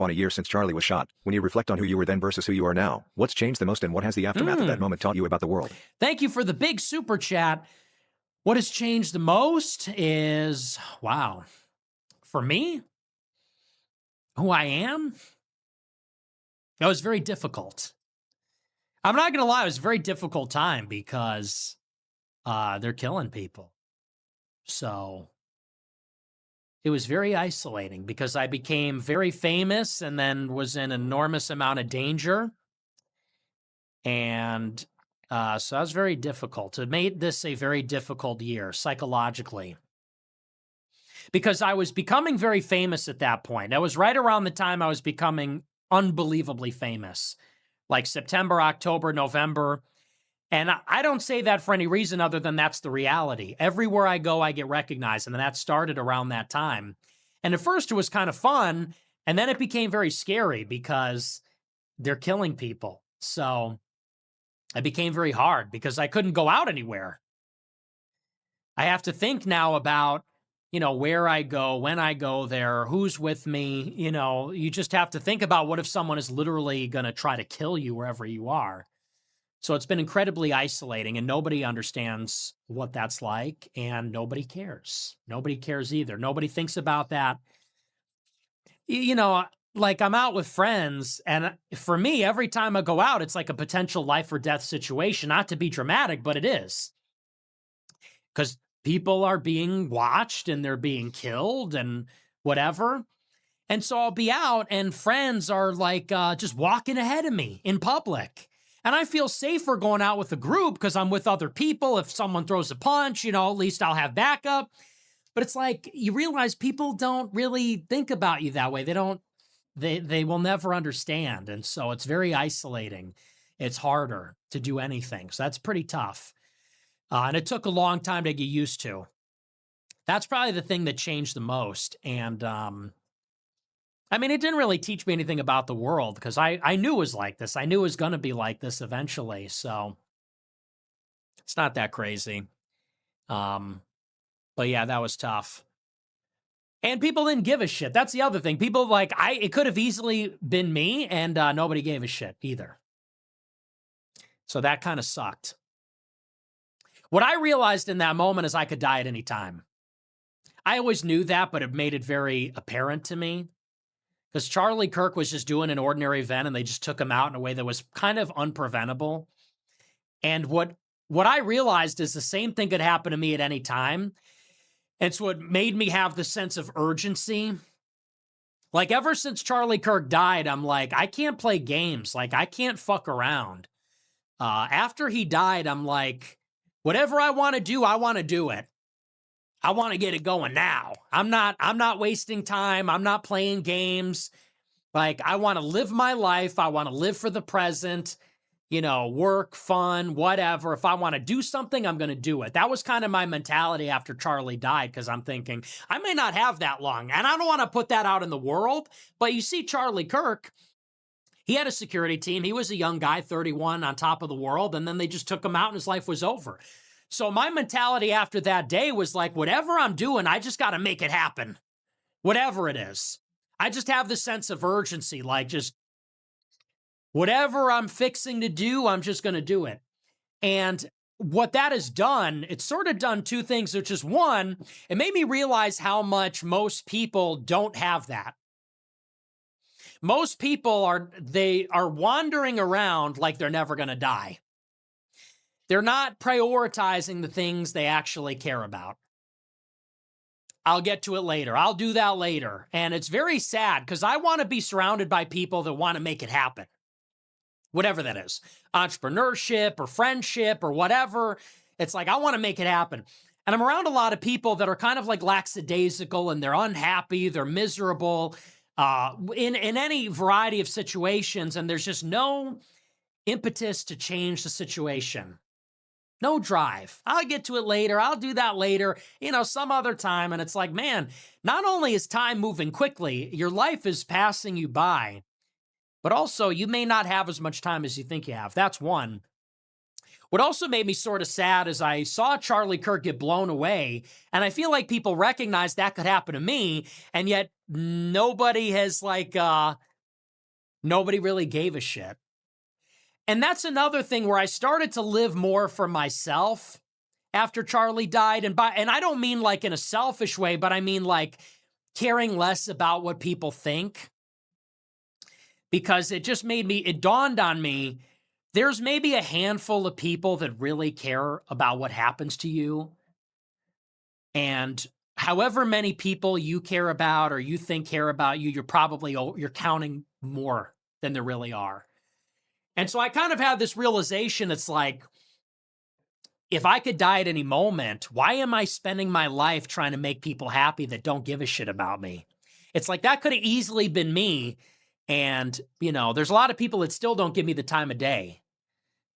On a year since Charlie was shot, when you reflect on who you were then versus who you are now, what's changed the most and what has the aftermath of that moment taught you about the world? Thank you for the big super chat. What has changed the most is, wow, for me, who I am, that was very difficult. I'm not going to lie, it was a very difficult time because they're killing people. So it was very isolating because I became very famous and then was in an enormous amount of danger. And so that was very difficult. It made this a very difficult year psychologically because I was becoming very famous at that point. That was right around the time I was becoming unbelievably famous, like September, October, November. And I don't say that for any reason other than that's the reality. Everywhere I go, I get recognized. And that started around that time. And at first it was kind of fun. And then it became very scary because they're killing people. So it became very hard because I couldn't go out anywhere. I have to think now about, where I go, when I go there, who's with me. You just have to think about what if someone is literally going to try to kill you wherever you are. So it's been incredibly isolating and nobody understands what that's like and nobody cares. Nobody cares either. Nobody thinks about that. Like I'm out with friends and for me, every time I go out, it's like a potential life or death situation. Not to be dramatic, but it is. Because people are being watched and they're being killed and whatever. And so I'll be out and friends are like just walking ahead of me in public. And I feel safer going out with a group because I'm with other people. If someone throws a punch, at least I'll have backup. But it's like you realize people don't really think about you that way. They will never understand. And so it's very isolating. It's harder to do anything. So that's pretty tough. And it took a long time to get used to. That's probably the thing that changed the most. And it didn't really teach me anything about the world because I knew it was like this. I knew it was going to be like this eventually. So it's not that crazy. But yeah, that was tough. And people didn't give a shit. That's the other thing. People it could have easily been me and nobody gave a shit either. So that kind of sucked. What I realized in that moment is I could die at any time. I always knew that, but it made it very apparent to me. Because Charlie Kirk was just doing an ordinary event and they just took him out in a way that was kind of unpreventable. And what I realized is the same thing could happen to me at any time. It's what made me have the sense of urgency. Like ever since Charlie Kirk died, I'm like, I can't play games. Like I can't fuck around. After he died, I'm like, whatever I want to do it. I want to get it going now. I'm not wasting time. I'm not playing games. Like I want to live my life. I want to live for the present, work, fun, whatever. If I want to do something, I'm going to do it. That was kind of my mentality after Charlie died because I'm thinking I may not have that long and I don't want to put that out in the world. But you see Charlie Kirk, he had a security team. He was a young guy, 31 on top of the world. And then they just took him out and his life was over. So my mentality after that day was like, whatever I'm doing, I just got to make it happen. Whatever it is. I just have this sense of urgency, like just whatever I'm fixing to do, I'm just going to do it. And what that has done, it's sort of done two things, which is one, it made me realize how much most people don't have that. Most people are wandering around like they're never going to die. They're not prioritizing the things they actually care about. I'll get to it later. I'll do that later. And it's very sad because I want to be surrounded by people that want to make it happen. Whatever that is. Entrepreneurship or friendship or whatever. It's like, I want to make it happen. And I'm around a lot of people that are kind of like lackadaisical and they're unhappy, they're miserable in any variety of situations. And there's just no impetus to change the situation. No drive. I'll get to it later. I'll do that later, some other time. And it's like, man, not only is time moving quickly, your life is passing you by, but also you may not have as much time as you think you have. That's one. What also made me sort of sad is I saw Charlie Kirk get blown away, and I feel like people recognize that could happen to me, and yet nobody has Nobody really gave a shit. And that's another thing where I started to live more for myself after Charlie died. And I don't mean like in a selfish way, but I mean like caring less about what people think, because it just it dawned on me, there's maybe a handful of people that really care about what happens to you. And however many people you care about or you think care about you, you're counting more than there really are. And so I kind of have this realization. It's like, if I could die at any moment, why am I spending my life trying to make people happy that don't give a shit about me? It's like, that could have easily been me. And, there's a lot of people that still don't give me the time of day.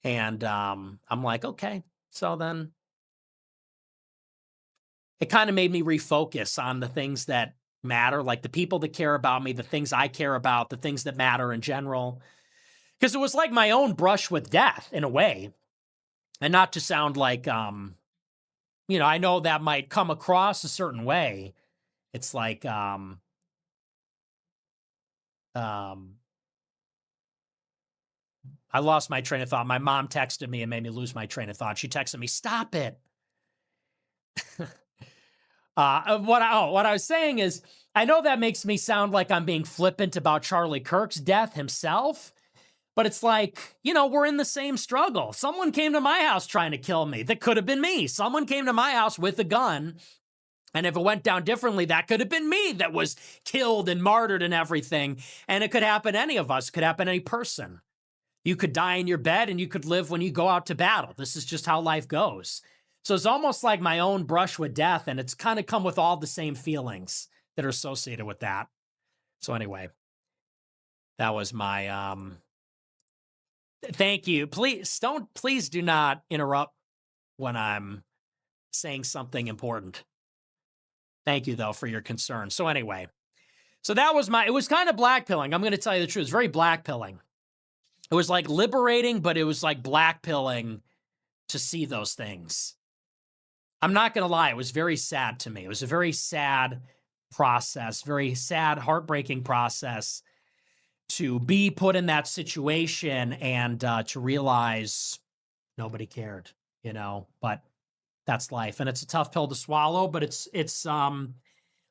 And I'm like, okay, so then it kind of made me refocus on the things that matter, like the people that care about me, the things I care about, the things that matter in general. Because it was like my own brush with death in a way. And not to sound like, I know that might come across a certain way. It's like, I lost my train of thought. My mom texted me and made me lose my train of thought. She texted me, "Stop it." What I was saying is, I know that makes me sound like I'm being flippant about Charlie Kirk's death himself, but it's like, we're in the same struggle. Someone came to my house trying to kill me. That could have been me. Someone came to my house with a gun. And if it went down differently, that could have been me that was killed and martyred and everything. And it could happen to any of us. It could happen to any person. You could die in your bed and you could live when you go out to battle. This is just how life goes. So it's almost like my own brush with death, and it's kind of come with all the same feelings that are associated with that. So anyway, that was my thank you. Please do not interrupt when I'm saying something important. Thank you though for your concern. So anyway, it was kind of blackpilling. I'm going to tell you the truth. It's very blackpilling. It was like liberating, but it was like blackpilling to see those things. I'm not going to lie. It was very sad to me. It was a very sad process, very sad, heartbreaking process to be put in that situation and to realize nobody cared, but that's life. And it's a tough pill to swallow, but it's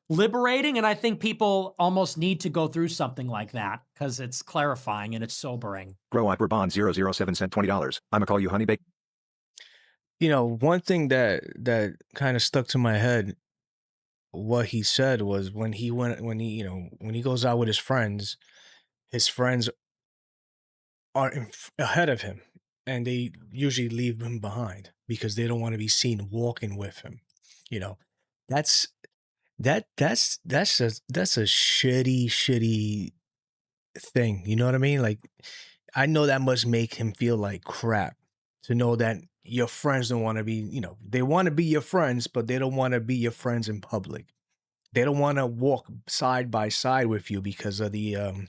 liberating. And I think people almost need to go through something like that because it's clarifying and it's sobering. Grow Hyper Bond 007 cent $20. I'ma call you Honey Bake. One thing that kind of stuck to my head, what he said was when he goes out with his friends are ahead of him, and they usually leave him behind because they don't want to be seen walking with him. You know, that's that's a shitty thing. You know what I mean? Like, I know that must make him feel like crap to know that your friends don't want to be, they want to be your friends, but they don't want to be your friends in public. They don't want to walk side by side with you because of the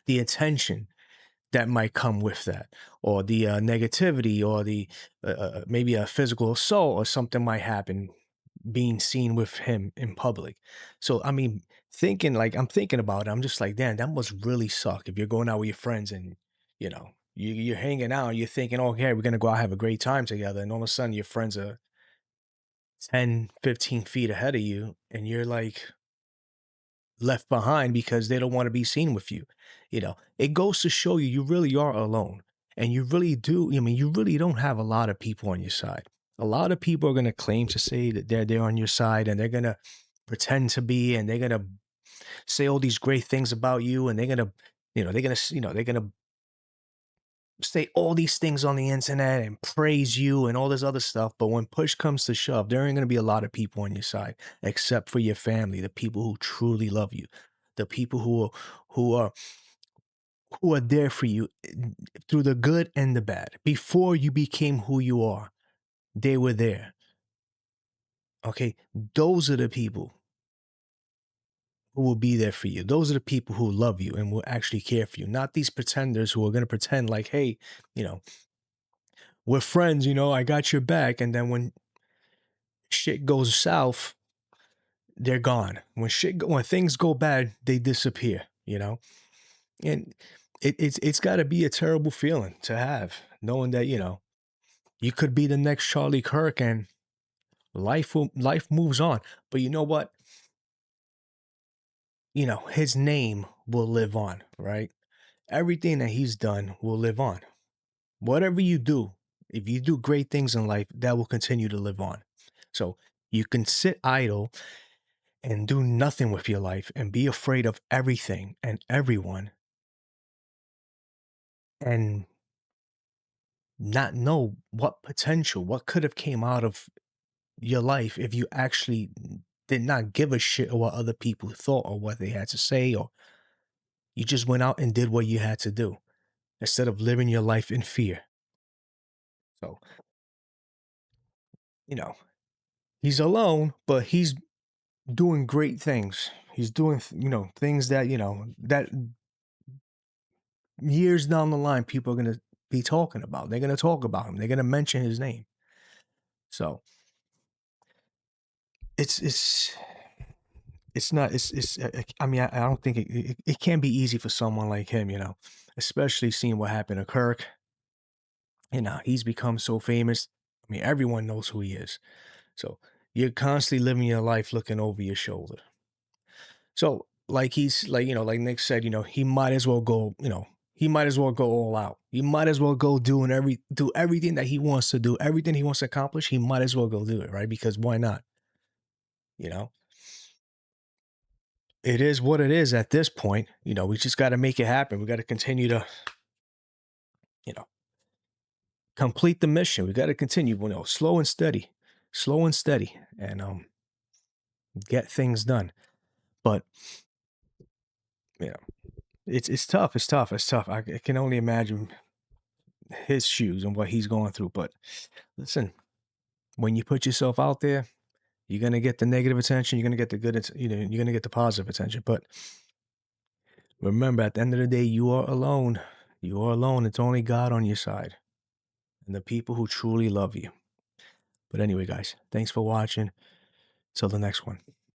attention that might come with that, or the negativity, or the maybe a physical assault or something might happen being seen with him in public. So I mean, I'm thinking about it, I'm just like, damn, that must really suck if you're going out with your friends and you're hanging out and you're thinking, okay, we're gonna go out have a great time together, and all of a sudden your friends are 10, 15 feet ahead of you and you're like left behind because they don't want to be seen with you. It goes to show you really are alone. And you really do. I mean, you really don't have a lot of people on your side. A lot of people are going to claim to say that they're there on your side, and they're going to pretend to be, and they're going to say all these great things about you, and they're going to, they're going to say all these things on the internet and praise you and all this other stuff. But when push comes to shove, there ain't going to be a lot of people on your side, except for your family, the people who truly love you, the people who are who are there for you through the good and the bad. Before you became who you are, they were there. Okay, those are the people who will be there for you. Those are the people who love you and will actually care for you, not these pretenders who are going to pretend like, hey, we're friends, I got your back. And then when shit goes south, they're gone. When things go bad, they disappear. And it's got to be a terrible feeling to have, knowing that, you could be the next Charlie Kirk and life moves on. But you know what? His name will live on, right? Everything that he's done will live on. Whatever you do, if you do great things in life, that will continue to live on. So you can sit idle and do nothing with your life and be afraid of everything and everyone and not know what potential, what could have came out of your life if you actually did not give a shit what other people thought or what they had to say, or you just went out and did what you had to do instead of living your life in fear. So, you know, he's alone, but he's doing great things. He's doing, things that, that years down the line, people are going to be talking about. They're going to talk about him. They're going to mention his name. So it's not, I mean, I don't think it can be easy for someone like him, especially seeing what happened to Kirk. He's become so famous. I mean, everyone knows who he is. So you're constantly living your life looking over your shoulder. So like he's like, like Nick said, he might as well go, he might as well go all out. He might as well go do everything that he wants to do, everything he wants to accomplish. He might as well go do it, right? Because why not? It is what it is at this point. We just got to make it happen. We got to continue to, complete the mission. We got to continue, slow and steady, and get things done. But it's tough. It's tough. I can only imagine his shoes and what he's going through. But listen, when you put yourself out there, you're gonna get the negative attention. You're gonna get the good. You're gonna get the positive attention. But remember, at the end of the day, you are alone. You are alone. It's only God on your side, and the people who truly love you. But anyway, guys, thanks for watching. Till the next one.